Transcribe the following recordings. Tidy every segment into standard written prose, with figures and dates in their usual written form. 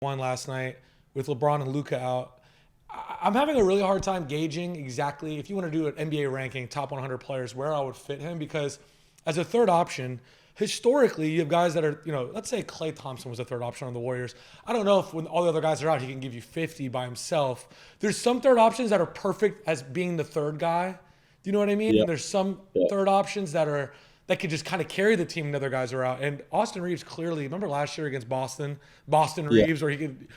won last night with LeBron and Luka out. I'm having a really hard time gauging exactly if you want to do an NBA ranking, top 100 players, where I would fit him because as a third option, historically, you have guys that are, let's say Klay Thompson was a third option on the Warriors. I don't know if when all the other guys are out, he can give you 50 by himself. There's some third options that are perfect as being the third guy. Do you know what I mean? Yeah, And there's some yeah, third options that could just kind of carry the team when other guys are out. And Austin Reaves clearly, remember last year against Boston yeah, Reaves, where he could,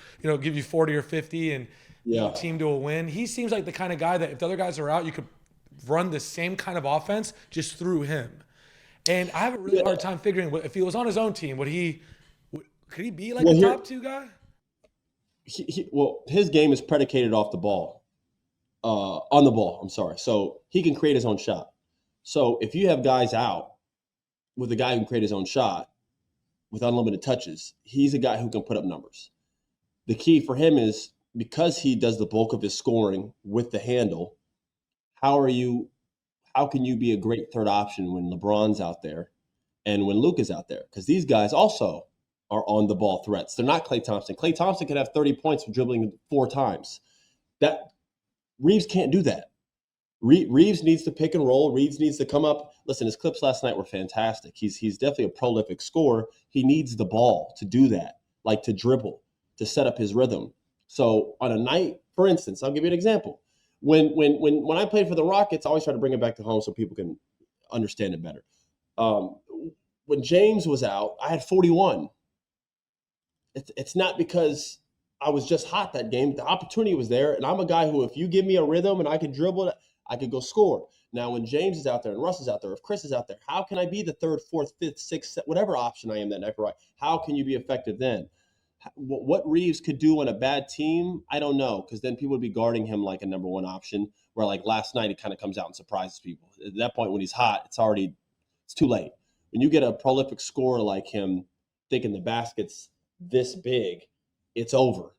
give you 40 or 50 and lead yeah. the team to a win. He seems like the kind of guy that if the other guys are out, you could run the same kind of offense just through him. And I have a really Yeah. hard time figuring if he was on his own team, could he be like Well, a here, top two guy? his game is predicated off the ball, on the ball. I'm sorry. So he can create his own shot. So if you have guys out with a guy who can create his own shot with unlimited touches, he's a guy who can put up numbers. The key for him is because he does the bulk of his scoring with the handle. How are you? How can you be a great third option when LeBron's out there and when Luka's out there? Because these guys also are on the ball threats. They're not Klay Thompson. Klay Thompson could have 30 points for dribbling 4 times. That Reeves can't do that. Reeves needs to pick and roll. Reeves needs to come up. Listen, his clips last night were fantastic. He's definitely a prolific scorer. He needs the ball to do that, like to dribble, to set up his rhythm. So on a night, for instance, I'll give you an example. When I played for the Rockets, I always try to bring it back to home so people can understand it better. Um, when James was out, I had 41. It's not because I was just hot that game. The opportunity was there, and I'm a guy who, if you give me a rhythm and I can dribble it, I could go score. Now, when James is out there and Russ is out there, if Chris is out there, how can I be the third, fourth, fifth, sixth, whatever option I am that night for right? How can you be effective then? What Reeves could do on a bad team, I don't know, because then people would be guarding him like a number one option. Where like last night, he kind of comes out and surprises people. At that point, when he's hot, it's too late. When you get a prolific scorer like him, thinking the basket's this big, it's over.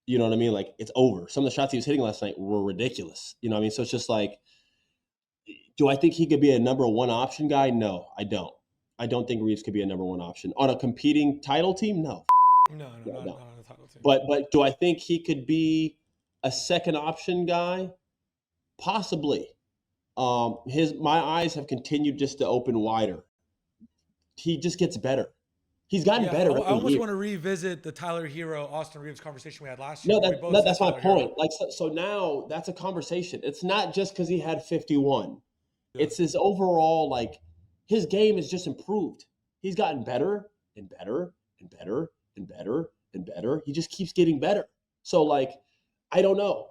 You know what I mean? Like it's over. Some of the shots he was hitting last night were ridiculous. You know what I mean? So it's just like, do I think he could be a number one option guy? No, I don't. I don't think Reeves could be a number one option on a competing title team. No, No, no, no, not no. on the title team. But do I think he could be a second option guy? Possibly. His my eyes have continued just to open wider. He just gets better. He's gotten Yeah, I, better I every almost year. want to revisit the Tyler Hero, Austin Reeves conversation we had last year No, where we both said that's my Tyler Hero. point. Like so now that's a conversation. It's not just because he had 51. Yeah. It's his overall like his game has just improved. He's gotten better and better and better and better and better. He just keeps getting better. So like, I don't know.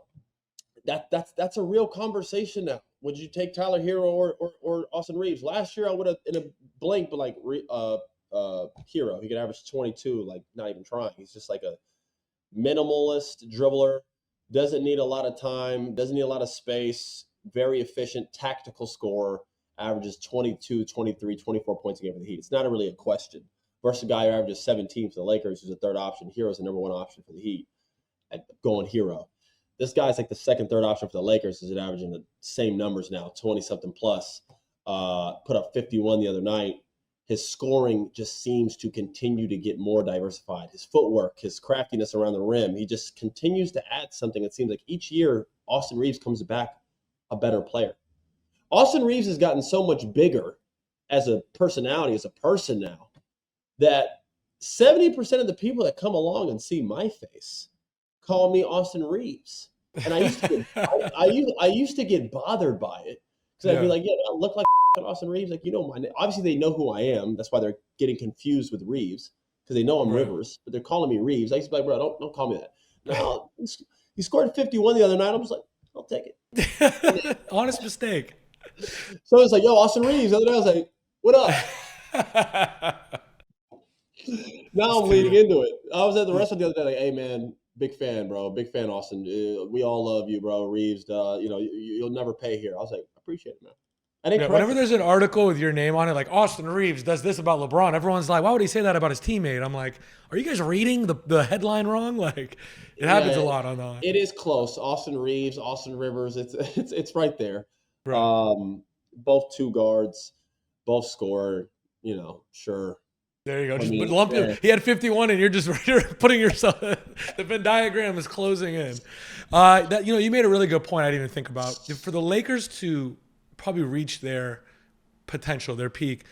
That's a real conversation now. Would you take Tyler Hero or Austin Reeves? Last year I would have in a blink, but like Hero, he could average 22, like not even trying. He's just like a minimalist dribbler, doesn't need a lot of time, doesn't need a lot of space, very efficient, tactical scorer, averages 22, 23, 24 points a game for the Heat. It's not really a question. Versus a guy who averages 17 for the Lakers, who's a third option. Hero's the number one option for the Heat at going Hero. This guy's like the second, third option for the Lakers, is averaging the same numbers now, 20-something plus. Put up 51 the other night. His scoring just seems to continue to get more diversified. His footwork, his craftiness around the rim, he just continues to add something. It seems like each year, Austin Reeves comes back a better player. Austin Reeves has gotten so much bigger as a personality, as a person now, that 70% of the people that come along and see my face call me Austin Reeves. And I used to get bothered by it because I'd be Yeah. like, yeah, I look like Austin Reeves. Like, you know, my name. Obviously they know who I am. That's why they're getting confused with Reeves because they know I'm Right. Rivers, but they're calling me Reeves. I used to be like, bro, don't call me that. No, he scored 51 the other night. I'm just like, I'll take it. And then, Honest mistake. so it's like, yo, Austin Reeves. The other day I was like, what up? Now That's I'm leading funny. into it. I was at the restaurant the other day, like, hey man, big fan, bro, big fan, Austin. We all love you, bro. Reeves, you know, you'll never pay here. I was like, appreciate it, man. I didn't Yeah, correct whenever him. there's an article with your name on it, like Austin Reeves does this about LeBron, everyone's like, why would he say that about his teammate? I'm like, are you guys reading the headline wrong? Like, it happens a Yeah, lot on the it is close. Austin Reeves, Austin Rivers, it's right there. right. Both two guards, both score. You know, sure. There you go. I Just mean, lump yeah. He had 51, and you're just you're putting yourself. The Venn diagram is closing in. That you made a really good point. I didn't even think about for the Lakers to probably reach their potential, their peak.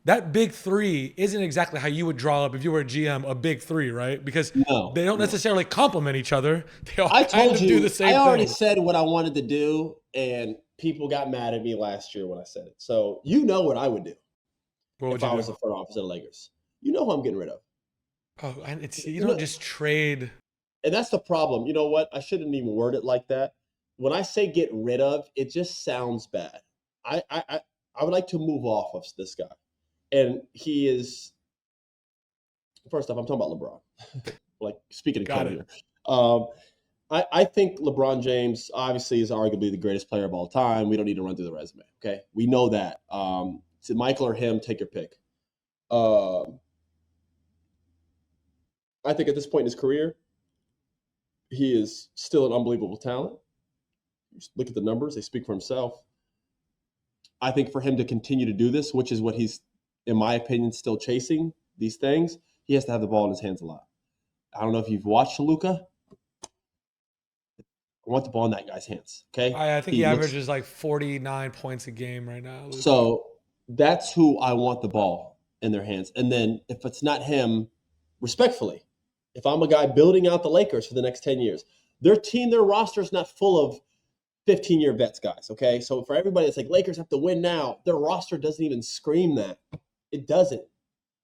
That big three isn't exactly how you would draw up if you were a GM a big three, right? Because No, they don't no. necessarily complement each other. They all I kind told of do the you, I same already thing. said what I wanted to do, and people got mad at me last year when I said it. So you know what I would do What if would you I was do? the front office of the Lakers. You know who I'm getting rid of. Oh, and you You don't know, just trade. and that's the problem. You know what? I shouldn't even word it like that. When I say get rid of, it just sounds bad. I would like to move off of this guy, and he is. First off, I'm talking about LeBron. Like speaking in Got code it. here. Um, I think LeBron James obviously is arguably the greatest player of all time. We don't need to run through the resume. Okay, we know that. To Michael or him, take your pick. Um, I think at this point in his career, he is still an unbelievable talent. Look at the numbers; they speak for himself. I think for him to continue to do this, which is what he's, in my opinion, still chasing these things, he has to have the ball in his hands a lot. I don't know if you've watched Luka. I want the ball in that guy's hands. Okay, I think he he looks averages like 49 points a game right now, Luka. so. That's who I want the ball in their hands. And then if it's not him, respectfully, if I'm a guy building out the Lakers for the next 10 years, their team, their roster is not full of 15-year vets guys. Okay, so for everybody that's like Lakers have to win now, their roster doesn't even scream that. It doesn't.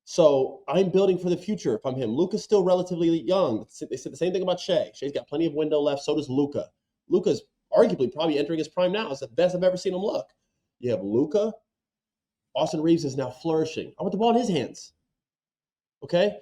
So I'm building for the future if I'm him. Luka's still relatively young. They said the same thing about Shea. Shea's got plenty of window left. So does Luka. Luka's arguably probably entering his prime now. It's the best I've ever seen him look. You have Luka. Austin Reaves is now flourishing. I want the ball in his hands. Okay?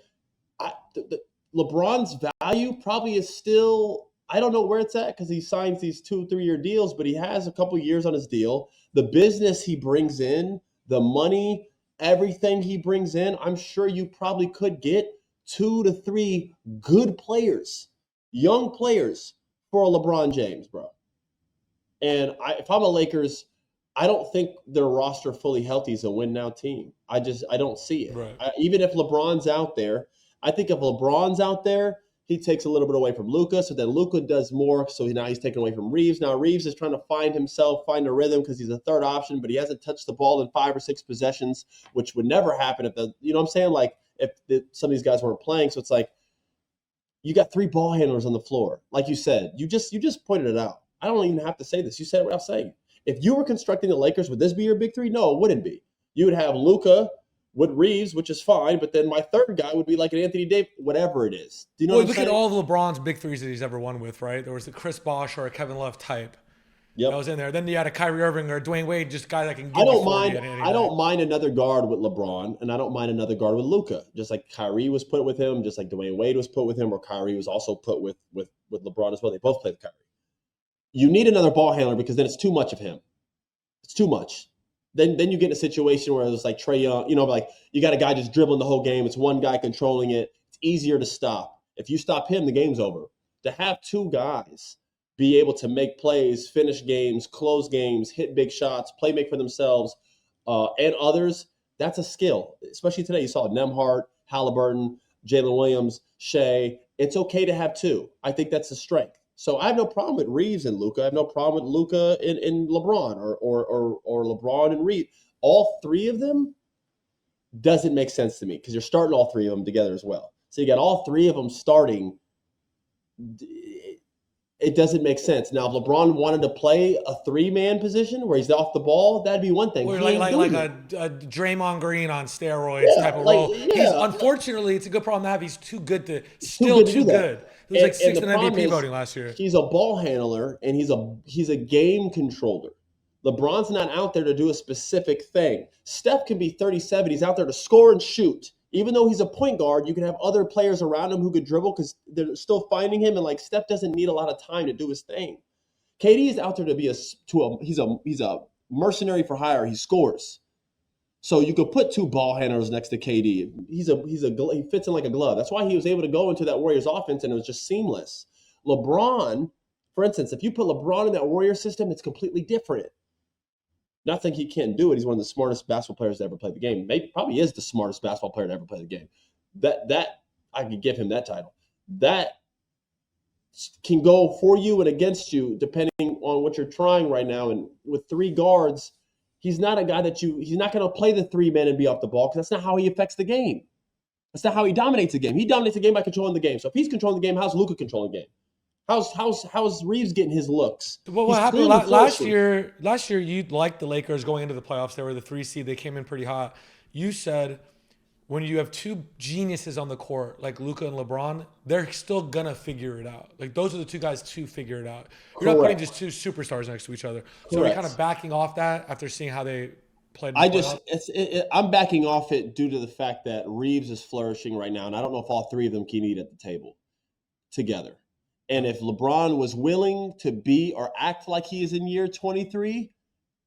LeBron's value probably is still, I don't know where it's at because he signs these 2-3 year deals, but he has a couple years on his deal. The business he brings in, the money, everything he brings in, I'm sure you probably could get 2 to 3 good players, young players for a LeBron James, bro. And if I'm a Lakers, I don't think their roster fully healthy is a win now team. I don't see it. Right. Even if LeBron's out there, I think if LeBron's out there, he takes a little bit away from Luka. So then Luka does more. So now he's taken away from Reaves. Now Reaves is trying to find himself, find a rhythm because he's a third option, but he hasn't touched the ball in 5 or 6 possessions, which would never happen if you know what I'm saying? Like if some of these guys weren't playing. So it's like you got 3 ball handlers on the floor. Like you said, you just pointed it out. I don't even have to say this. You said it without saying it. If you were constructing the Lakers, would this be your big three? No, it wouldn't be. You would have Luka with Reaves, which is fine, but then my third guy would be like an Anthony Davis, whatever it is. Do you know Well, what I'm look at saying? all of LeBron's big threes that he's ever won with, right? There was the Chris Bosh or a Kevin Love type that Yep. was in there. Then you had a Kyrie Irving or a Dwayne Wade, just a guy that can I give you don't 40 mind. at any I night. don't mind another guard with LeBron, and I don't mind another guard with Luka. Just like Kyrie was put with him, just like Dwayne Wade was put with him, or Kyrie was also put with LeBron as well. They both played with Kyrie. You need another ball handler because then it's too much of him. It's too much. Then you get in a situation where it's like Trae Young, like you got a guy just dribbling the whole game. It's one guy controlling it. It's easier to stop. If you stop him, the game's over. To have 2 guys be able to make plays, finish games, close games, hit big shots, play make for themselves, and others, that's a skill. Especially today, you saw Nemhart, Halliburton, Jalen Williams, Shea. It's okay to have 2. I think that's a strength. So I have no problem with Reaves and Luka. I have no problem with Luka and LeBron or LeBron and Reaves. All 3 of them doesn't make sense to me because you're starting all 3 of them together as well. So you got all 3 of them starting. It doesn't make sense. Now, if LeBron wanted to play a 3-man position where he's off the ball, that'd be one thing. Or He like ain't like doing like it. a Draymond Green on steroids type of role. He's unfortunately it's a good problem to have. He's too good to He's too still good to too do that. good. He was like And 6th the in problem MVP is voting last year. he's a ball handler and he's a game controller. LeBron's not out there to do a specific thing. Steph can be 37. He's out there to score and shoot. Even though he's a point guard, you can have other players around him who could dribble because they're still finding him. And like Steph doesn't need a lot of time to do his thing. KD is out there to be he's a mercenary for hire. He scores. So you could put 2 ball handlers next to KD. He fits in like a glove. That's why he was able to go into that Warriors offense and it was just seamless. LeBron, for instance, if you put LeBron in that Warrior system, it's completely different. Not saying he can't do it. He's one of the smartest basketball players to ever play the game. Maybe probably is the smartest basketball player to ever play the game. That I could give him that title. That can go for you and against you depending on what you're trying right now. And with three guards, he's not a guy he's not going to play the three men and be off the ball because that's not how he affects the game. That's not how he dominates the game. He dominates the game by controlling the game. So if he's controlling the game, how's Luka controlling the game? How's Reaves getting his looks? Well, what happened last year? Last year, you liked the Lakers going into the playoffs. They were the 3 seed. They came in pretty hot. You said when you have two geniuses on the court like Luka and LeBron, they're still gonna figure it out. Like those are the two guys to figure it out. You're not putting just two superstars next to each other. So we're kind of backing off that after seeing how they played. I'm backing off it due to the fact that Reaves is flourishing right now, and I don't know if all three of them can eat at the table together. And if LeBron was willing to be or act like he is in year 23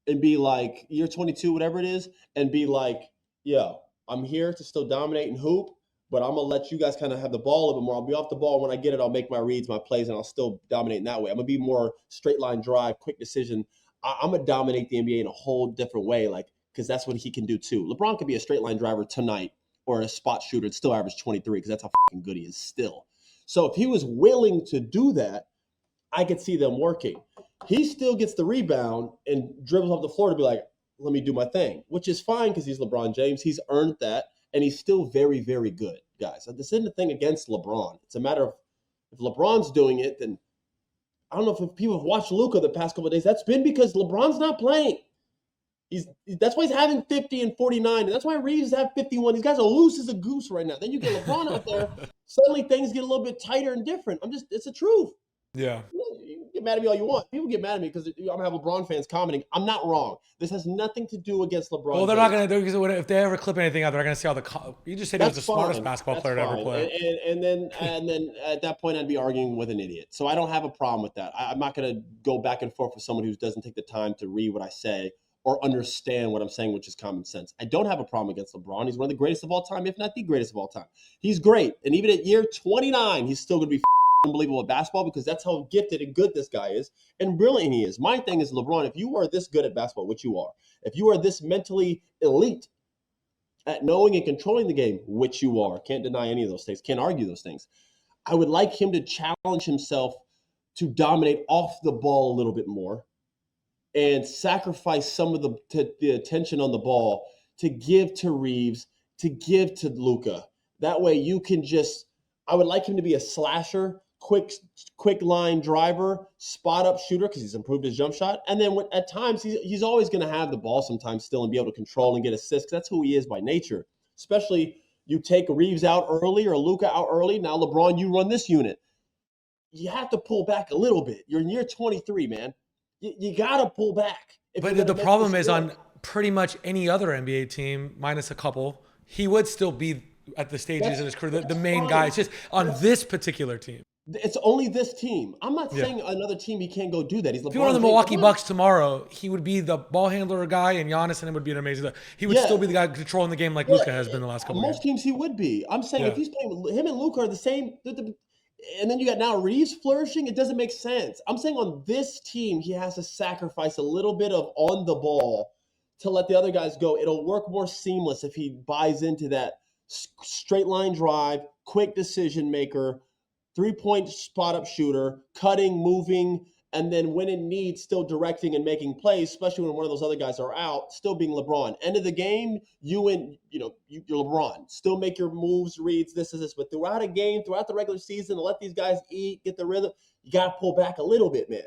and be like year 22, whatever it is, and be like, yo, I'm here to still dominate and hoop, but I'm going to let you guys kind of have the ball a little bit more. I'll be off the ball. When I get it, I'll make my reads, my plays, and I'll still dominate in that way. I'm going to be more straight line drive, quick decision. I'm going to dominate the NBA in a whole different way, like because that's what he can do too. LeBron could be a straight line driver tonight or a spot shooter and still average 23 because that's how fucking good he is still. So if he was willing to do that, I could see them working. He still gets the rebound and dribbles off the floor to be like, let me do my thing, which is fine because he's LeBron James. He's earned that, and he's still very, very good, guys. This isn't a thing against LeBron. It's a matter of if LeBron's doing it, then I don't know if people have watched Luka the past couple of days. That's been because LeBron's not playing. That's why he's having 50 and 49, and that's why Reaves have 51. These guys are loose as a goose right now. Then you get LeBron out there, suddenly things get a little bit tighter and different. It's the truth. Yeah. You can get mad at me all you want. People get mad at me because I'm going to have LeBron fans commenting. I'm not wrong. This has nothing to do against LeBron. Well, they're not going to, because if they ever clip anything out, they're going to see how you just said he was the smartest basketball player to ever play. And then at that point, I'd be arguing with an idiot. So I don't have a problem with that. I'm not going to go back and forth with someone who doesn't take the time to read what I say or understand what I'm saying, which is common sense. I don't have a problem against LeBron. He's one of the greatest of all time, if not the greatest of all time. He's great. And even at year 29, he's still going to be unbelievable at basketball because that's how gifted and good this guy is and brilliant he is. My thing is, LeBron, if you are this good at basketball, which you are, if you are this mentally elite at knowing and controlling the game, which you are, can't deny any of those things, can't argue those things, I would like him to challenge himself to dominate off the ball a little bit more and sacrifice some of the attention on the ball to give to Reaves, to give to Luka. That way you can I would like him to be a slasher, quick line driver, spot up shooter because he's improved his jump shot. And then at times he's always going to have the ball sometimes still and be able to control and get assists. That's who he is by nature. Especially you take Reaves out early or Luka out early. Now LeBron, you run this unit. You have to pull back a little bit. You're in year 23, man. You got to pull back. But the problem is on pretty much any other NBA team, minus a couple, he would still be at the stages of his career, the main guy. It's just on this particular team. It's only this team. I'm not saying another team he can't go do that. He's LeBron. If you were on the Milwaukee Bucks tomorrow, he would be the ball handler guy, and Giannis and him would be an amazing. He would still be the guy controlling the game like Luka has been the last couple of years. Most teams he would be. I'm saying if he's playing, him and Luka are the same. And then you got now Reaves flourishing. It doesn't make sense. I'm saying on this team, he has to sacrifice a little bit of on the ball to let the other guys go. It'll work more seamless if he buys into that straight line drive, quick decision maker, 3-point spot up shooter, cutting, moving, and then when it needs, still directing and making plays, especially when one of those other guys are out, still being LeBron. End of the game, you're LeBron. Still make your moves, reads, this is this. But throughout a game, throughout the regular season, to let these guys eat, get the rhythm, you got to pull back a little bit, man.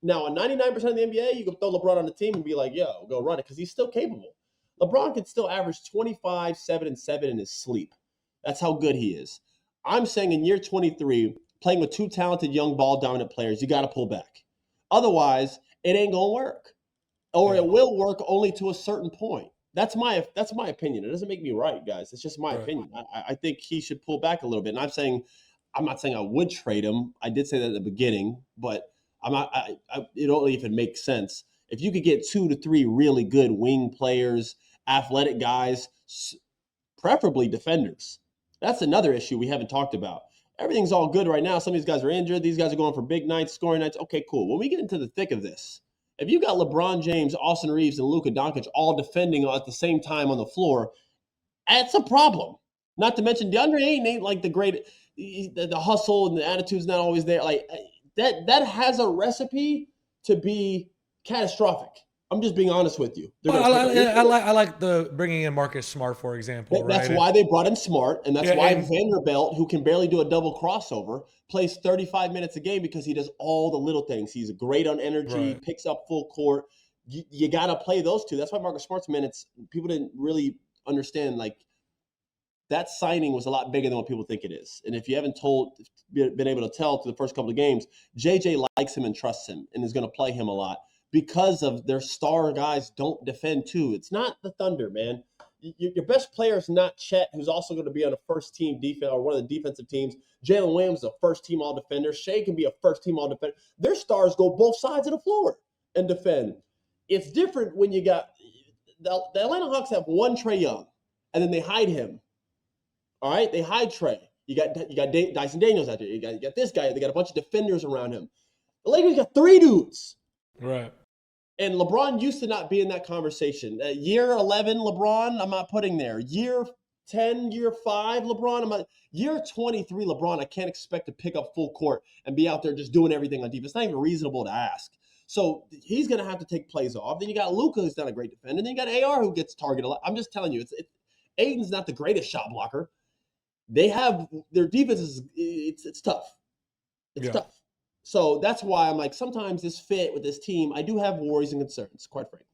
Now, on 99% of the NBA, you can throw LeBron on the team and be like, yo, go run it, because he's still capable. LeBron can still average 25, 7, and 7 in his sleep. That's how good he is. I'm saying in year 23, playing with two talented young ball dominant players, you got to pull back. Otherwise, it ain't going to work. Or it will work only to a certain point. That's my opinion. It doesn't make me right, guys. It's just my opinion. I think he should pull back a little bit. And I'm not saying I would trade him. I did say that at the beginning, but I'm not. It only if it makes sense. If you could get 2 to 3 really good wing players, athletic guys, preferably defenders. That's another issue we haven't talked about. Everything's all good right now. Some of these guys are injured. These guys are going for big nights, scoring nights. Okay, cool. When we get into the thick of this, If you got LeBron James, Austin Reaves, and Luka Doncic all defending at the same time on the floor, that's a problem. Not to mention DeAndre ain't like the great, the hustle and the attitude's not always there. Like that has a recipe to be catastrophic. I'm just being honest with you. Well, I like the bringing in Marcus Smart, for example. That's right? why they brought in Smart, and that's Yeah, why and- Vanderbilt, who can barely do a double crossover, plays 35 minutes a game because he does all the little things. He's great on energy, Right. picks up full court. You got to play those two. That's why Marcus Smart's minutes, people didn't really understand, like, that signing was a lot bigger than what people think it is. And if you haven't been able to tell through the first couple of games, JJ likes him and trusts him and is going to play him a lot because of their star guys don't defend too. It's not the Thunder, man. Your best player is not Chet, who's also going to be on a first-team defense or one of the defensive teams. Jalen Williams is a first-team all-defender. Shea can be a first-team all-defender. Their stars go both sides of the floor and defend. It's different when you got the Atlanta Hawks have one Trae Young, and then they hide him. All right, they hide Trae. You got Dyson Daniels out there. You got this guy. They got a bunch of defenders around him. The Lakers got 3 dudes. Right. And LeBron used to not be in that conversation. Year 11, LeBron, I'm not putting there. Year 10, year 5, LeBron, I'm not. Year 23, LeBron, I can't expect to pick up full court and be out there just doing everything on defense. It's not even reasonable to ask. So he's going to have to take plays off. Then you got Luka, who's not a great defender. Then you got AR, who gets targeted a lot. I'm just telling you, Aiden's not the greatest shot blocker. They have their defense is it's tough. It's tough. So that's why I'm like, sometimes this fit with this team, I do have worries and concerns, quite frankly.